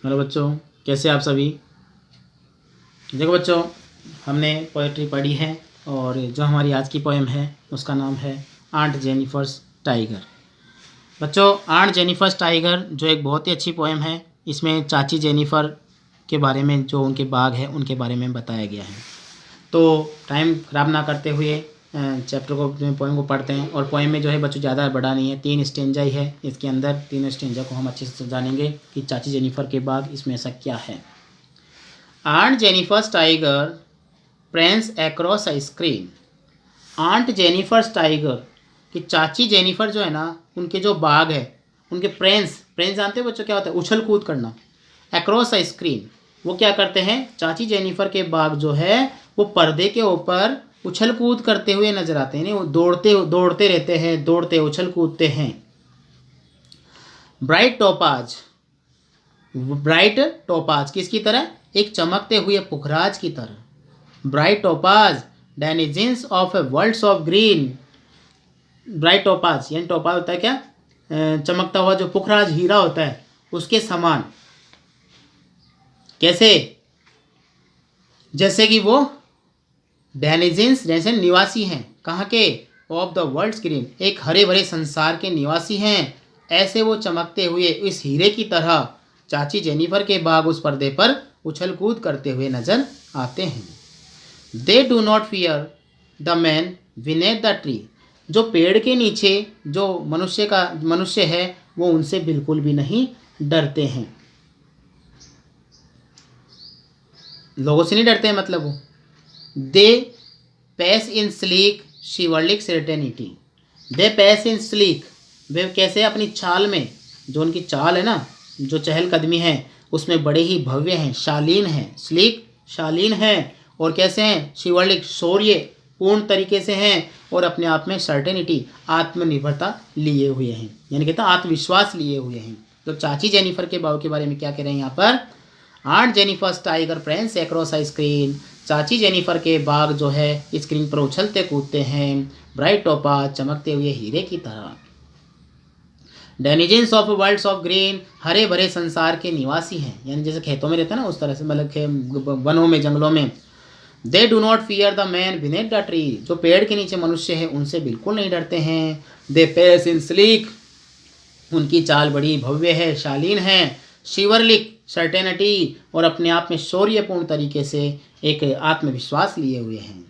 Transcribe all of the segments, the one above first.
Hello बच्चों, कैसे आप सभी। देखो बच्चों, हमने पोएट्री पढ़ी है और जो हमारी आज की पोएम है उसका नाम है आंट जेनिफर्स टाइगर। बच्चों, आंट जेनिफर्स टाइगर जो एक बहुत ही अच्छी पोएम है। इसमें चाची जेनिफर के बारे में, जो उनके बाग है उनके बारे में बताया गया है। तो टाइम ख़राब ना करते हुए चैप्टर को, पोएम को पढ़ते हैं। और पोएम में जो है बच्चों ज़्यादा बड़ा नहीं है, 3 स्टेंजा ही है। इसके अंदर 3 स्टेंजा को हम अच्छे से जानेंगे कि चाची जेनिफर के बाग इसमें ऐसा क्या है। Aunt Jennifer's tiger prance across a screen. Aunt Jennifer's tiger कि चाची जेनिफर जो है ना, उनके जो बाग है, उनके प्रेंस जानते हो बच्चों क्या होता है? उछल कूद करना। अक्रॉस अ स्क्रीन, वो क्या करते हैं? चाची जेनिफर के बाग जो है वो पर्दे के ऊपर उछल कूद करते हुए नजर आते हैं। वो दौड़ते रहते हैं, दौड़ते उछल कूदते हैं। ब्राइट टोपाज, ब्राइट टोपाज किसकी तरह? एक चमकते हुए पुखराज की तरह। Bright topaz denizens of a worlds of green. Bright topaz यानी टोपाज होता है क्या? चमकता हुआ जो पुखराज हीरा होता है उसके समान। कैसे? जैसे कि वो डेनिजेंस जैसे निवासी हैं, कहाँ के? ऑफ द वर्ल्ड्स ग्रीन, एक हरे भरे संसार के निवासी हैं। ऐसे वो चमकते हुए इस हीरे की तरह चाची जेनिफर के बाग उस पर्दे पर उछल कूद करते हुए नजर आते हैं। They do not fear the man beneath the tree. जो पेड़ के नीचे जो मनुष्य है वो उनसे बिल्कुल भी नहीं डरते हैं। लोगों से नहीं डरते हैं मतलब वो। दे पैस इन स्लीक शिवरलिक सर्टेनिटी। दे पैस इन स्लीक, वे कैसे? अपनी चाल में, जो उनकी चाल है ना, जो चहलकदमी है उसमें बड़े ही भव्य हैं, शालीन हैं। स्लीक शालीन हैं। और कैसे हैं? शिवरलिक शौर्य पूर्ण तरीके से हैं। और अपने आप में सर्टेनिटी आत्मनिर्भरता लिए हुए हैं, यानी कहते हैं आत्मविश्वास लिए हुए हैं। तो चाची जेनिफर के बाग के बारे में क्या कह रहे हैं यहाँ पर? Aunt Jennifer's tiger prance across a screen. चाची जेनिफर के बाग जो है स्क्रीन पर उछलते कूदते हैं, ब्राइट टोपाज चमकते हुए हीरे की तरह। Denizens of worlds of green, हरे भरे संसार के निवासी हैं, यानी जैसे खेतों में रहते हैं ना उस तरह से, मतलब वनों में, जंगलों में। दे do not fear the man beneath the tree. जो पेड़ के नीचे मनुष्य है उनसे बिल्कुल नहीं डरते हैं। दे पेस इन स्लीक, उनकी चाल बड़ी भव्य है, शालीन है। शिवरलिक सर्टेनिटी, और अपने आप में शौर्यपूर्ण तरीके से एक आत्मविश्वास लिए हुए हैं।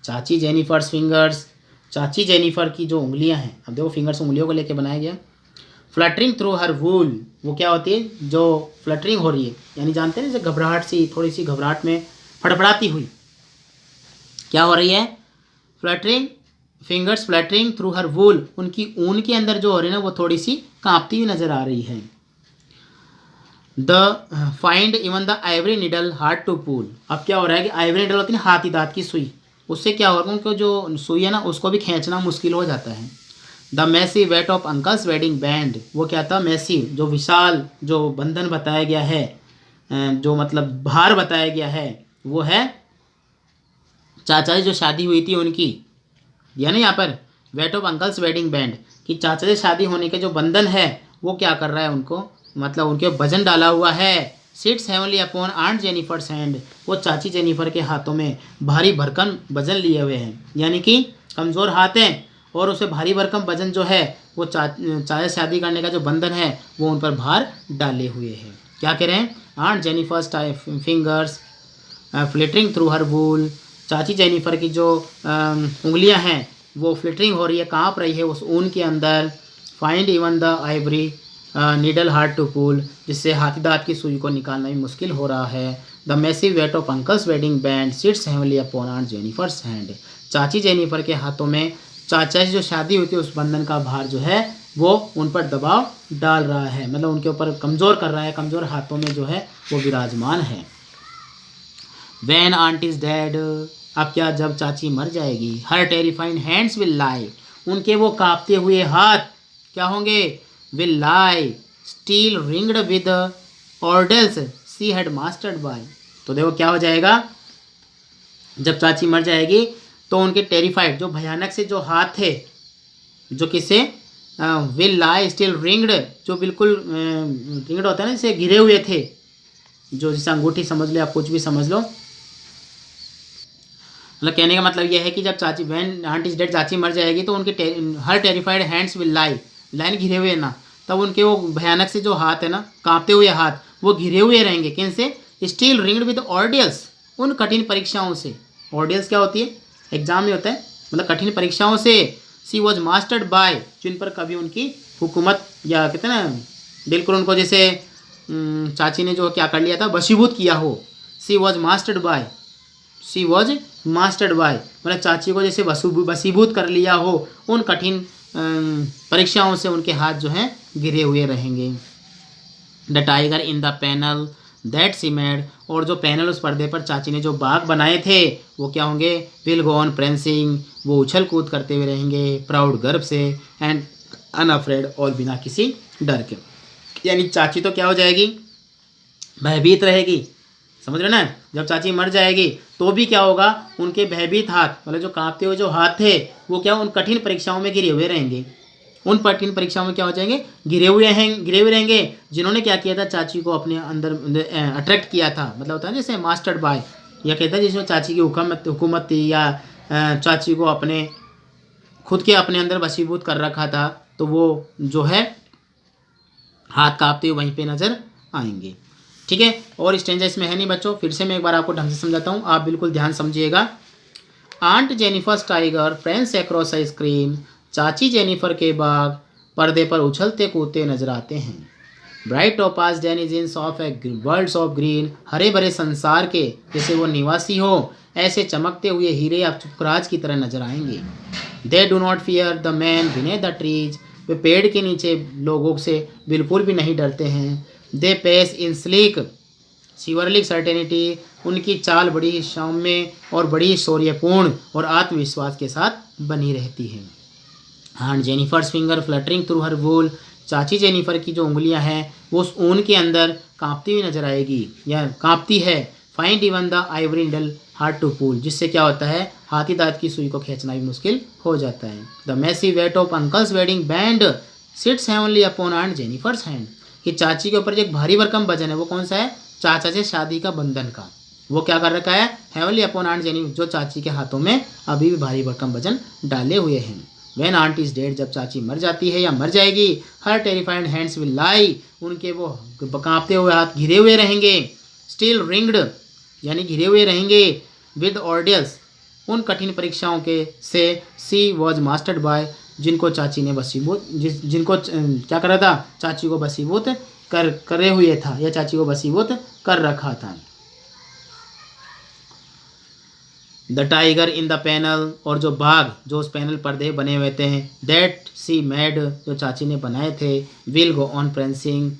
चाची जेनिफर्स फिंगर्स, चाची जेनिफर की जो उंगलियां हैं, अब देखो फिंगर्स उंगलियों को लेके बनाया गया। फ्लटरिंग थ्रू हर वूल, वो क्या होती है? जो फ्लटरिंग हो रही है, यानी जानते हैं जैसे घबराहट सी, थोड़ी सी घबराहट में फड़फड़ाती हुई क्या हो रही है? Fluttering fingers fluttering through her वूल, उनकी ऊन के अंदर जो हो रही है ना वो थोड़ी सी कांपती हुई नजर आ रही है। The find even the ivory needle hard to pull. अब क्या हो रहा है कि आइवरी निडल होती है ना, हाथी दांत की सुई, उससे क्या हो रहा है? उनको जो सुई है ना उसको भी खींचना मुश्किल हो जाता है। The massy weight of uncle's wedding band, वो क्या था? मैसी जो विशाल जो बंधन बताया गया है, जो मतलब भार बताया गया है, वो है चाचा जो शादी हुई थी उनकी, दिया ना यहाँ पर weight of uncle's wedding band, कि चाचा से शादी होने के जो बंधन है वो क्या कर रहा है? उनको मतलब उनके वजन डाला हुआ है। Sits heavenly upon aunt Jennifer's hand, वो चाची जेनिफर के हाथों में भारी भरकम वजन लिए हुए हैं, यानी कि कमज़ोर हाथ हैं और उसे भारी भरकम वजन जो है वो चाचा से शादी करने का जो बंधन है वो उन पर भार डाले हुए हैं। क्या कह रहे हैं? Aunt Jennifer's fingers flittering through her wool, चाची जेनिफर की जो उंगलियां हैं वो फ्लिटरिंग हो रही है, कांप रही है उस ऊन के अंदर। Find even the ivory needle hard to pull, जिससे हाथी दांत की सुई को निकालना भी मुश्किल हो रहा है। The massive weight of uncle's wedding band sits heavenly upon aunt Jennifer's hand, चाची जेनिफर के हाथों में चाचा की जो शादी हुई थी उस बंधन का भार जो है वो उन पर दबाव डाल रहा है, मतलब उनके ऊपर कमज़ोर कर रहा है, कमज़ोर हाथों में जो है वो विराजमान है। When aunt is dead, अब क्या? जब चाची मर जाएगी। Her terrifying hands will lie, उनके वो कांपते हुए हाथ क्या होंगे? Will lie still ringed with ordeals she had mastered by. तो देखो क्या हो जाएगा, जब चाची मर जाएगी तो उनके टेरिफाइड जो भयानक से जो हाथ थे, जो किसे? विल लाई स्टिल रिंग्ड, जो बिल्कुल रिंग्ड होता है ना, जिसे घिरे हुए थे, जो जिसे अंगूठी समझ लो, आप कुछ भी समझ लो, मतलब कहने का मतलब यह है कि जब चाची व्हेन आंट इज डेड, चाची मर जाएगी तो उनके हर terrified hands will lie, line घिरे हुए ना, तब उनके वो भयानक से जो हाथ है ना, कांपते हुए हाथ, वो घिरे हुए रहेंगे। किन से? स्टिल रिंग्ड विद ऑर्डियल्स, उन कठिन परीक्षाओं से। ऑर्डियल्स क्या होती है? एग्जाम में होता है, मतलब कठिन परीक्षाओं से। सी वॉज मास्टर्ड बाय, जिन पर कभी उनकी हुकूमत या कहते हैं ना, बिल्कुल उनको जैसे चाची ने जो क्या कर लिया था, वशीभूत किया हो। She was mastered by, she was mastered by, मतलब चाची को जैसे वसीभूत कर लिया हो, उन कठिन परीक्षाओं से उनके हाथ जो हैं गिरे हुए रहेंगे। The tiger in the panel that C made, और जो पैनल उस पर्दे पर चाची ने जो बाग बनाए थे वो क्या होंगे? विल गो ऑन प्रेंसिंग, वो उछल कूद करते हुए रहेंगे, प्राउड गर्व से, एंड अनअफ्रेड, और बिना किसी डर के। यानी चाची तो क्या हो जाएगी? भयभीत रहेगी। समझ रहे ना? जब चाची मर जाएगी तो भी क्या होगा? उनके भयभीत हाथ, मतलब जो कांपते हुए जो हाथ थे, वो क्या उन कठिन परीक्षाओं में गिरे हुए रहेंगे। उन कठिन परीक्षाओं में क्या हो जाएंगे? गिरे हुए रहेंगे, जिन्होंने क्या किया था? चाची को अपने अंदर अट्रैक्ट किया था, मतलब होता है जैसे मास्टर्ड बाय, या कहता है जिसमें चाची की हुकूमत थी, या चाची को अपने खुद के अपने अंदर वशीभूत कर रखा था, तो वो जो है हाथ कांपते हुए वहीं पे नजर आएंगे। ठीक है, और स्टेंजा इसमें है नहीं बच्चों, फिर से मैं एक बार आपको ढंग से समझाता हूँ, आप बिल्कुल ध्यान समझिएगा। Aunt Jennifer's tiger friends across a screen, चाची जेनिफर के बाग पर्दे पर उछलते कूदते नजर आते हैं। Bright topaz denizens of a worlds of green, हरे भरे संसार के जैसे वो निवासी हो, ऐसे चमकते हुए हीरे या चुपराज की तरह नजर आएंगे। They do not fear the man beneath the trees, वे पेड़ के नीचे लोगों से बिल्कुल भी नहीं डरते हैं। They pace in sleek chivalric certainty, उनकी चाल बड़ी सौम्य और बड़ी शौर्यपूर्ण और आत्मविश्वास के साथ बनी रहती है। And Jennifer's finger fluttering through her wool, चाची जेनिफर की जो उंगलियां हैं वो उस ऊन के अंदर कांपती हुई नजर आएगी या कांपती है। Find even the ivory needle hard to pull, जिससे क्या होता है? हाथी दांत की सुई को खींचना भी मुश्किल हो जाता है। The massy weight of uncle's wedding band sits heavenly upon aunt Jennifer's hand, कि चाची के ऊपर जो एक भारी भरकम वजन है वो कौन सा है? चाचा से शादी का बंधन का, वो क्या कर रखा है? हेवनली अपॉन आंट जेनिफर, जो चाची के हाथों में अभी भी भारी भरकम वजन डाले हुए हैं। व्हेन आंट इज डेड, जब चाची मर जाती है या मर जाएगी, हर टेरिफाइड हैंड्स विल लाई, उनके वो कांपते हुए हाथ घिरे हुए रहेंगे। स्टिल रिंग्ड, यानी घिरे हुए रहेंगे, विद ऑर्डियल्स, उन कठिन परीक्षाओं के से। सी वॉज मास्टर्ड बाय, जिनको चाची ने वसीभूत, जिनको क्या करा था? चाची को वसीभूत करे हुए था, या चाची को वसीभूत कर रखा था। The tiger in the panel, और जो बाघ जो उस पैनल पर्दे बने हुए थे, दैट सी मेड, जो चाची ने बनाए थे, विल गो ऑन प्रेंसिंग,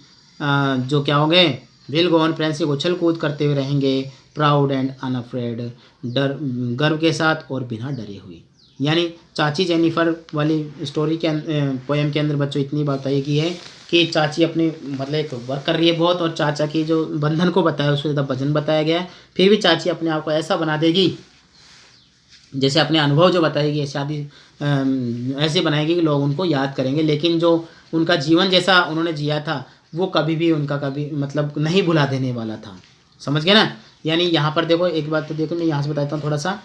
जो क्या हो गए? विल गो ऑन प्रेंसिंग, उछल कूद करते हुए रहेंगे। प्राउड एंड अनअफ्रेड, डर गर्व के साथ और बिना डरे हुए। यानी चाची जेनिफर वाली स्टोरी के पोएम के अंदर बच्चों इतनी बात आई की है कि चाची अपनी मतलब एक वर्क कर रही है बहुत, और चाचा की जो बंधन को बताया उसको ज़्यादा वजन बताया गया है। फिर भी चाची अपने आप को ऐसा बना देगी, जैसे अपने अनुभव जो बताएगी, शादी ऐसे बनाएगी कि लोग उनको याद करेंगे, लेकिन जो उनका जीवन जैसा उन्होंने जिया था वो कभी भी उनका कभी मतलब नहीं भुला देने वाला था। समझ गए ना? यानी यहाँ पर देखो एक बात तो देखो, मैं यहाँ से बताता हूँ थोड़ा सा,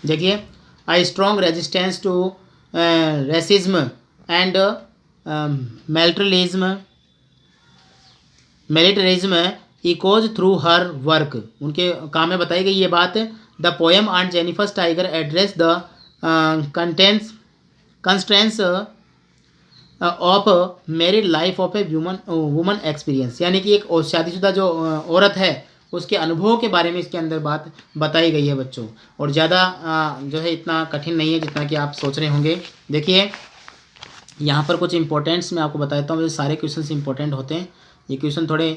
देखिए। I strong resistance to racism and militarism echoes through her work, उनके काम में बताई गई ये बात। The poem aunt Jennifer's tiger address the constraints of married life of a woman experience, यानी कि एक शादीशुदा जो औरत है उसके अनुभव के बारे में इसके अंदर बात बताई गई है बच्चों। और ज़्यादा जो है इतना कठिन नहीं है जितना कि आप सोच रहे होंगे। देखिए यहाँ पर कुछ इंपॉर्टेंट्स मैं आपको बताता हूँ, सारे क्वेश्चन इंपॉर्टेंट होते हैं, ये क्वेश्चन थोड़े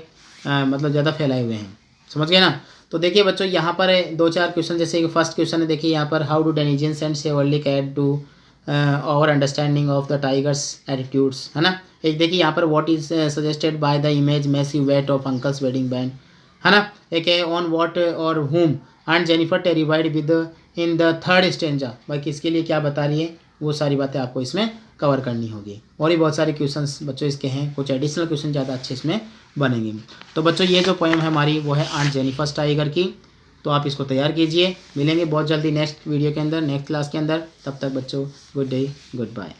मतलब ज़्यादा फैलाए हुए हैं। समझ गए ना? तो देखिए बच्चों यहाँ पर 2-4 क्वेश्चन, जैसे फर्स्ट क्वेश्चन है, देखिए यहाँ पर, how do denizens and chivalric add to our understanding of the tigers attitudes, है ना? एक देखिए यहाँ पर, what is suggested by the image massive weight of uncle's wedding band, है ना? एक है on what or whom and Jennifer terrified with in the third stanza, भाई किसके लिए क्या बता रही है, वो सारी बातें आपको इसमें कवर करनी होगी। और भी बहुत सारे क्वेश्चंस बच्चों इसके हैं, कुछ एडिशनल क्वेश्चन ज़्यादा अच्छे इसमें बनेंगे। तो बच्चों ये जो पोएम है हमारी वो है आंट जेनिफर टाइगर की, तो आप इसको तैयार कीजिए। मिलेंगे बहुत जल्दी नेक्स्ट वीडियो के अंदर, नेक्स्ट क्लास के अंदर। तब तक बच्चों गुड डे, गुड बाय।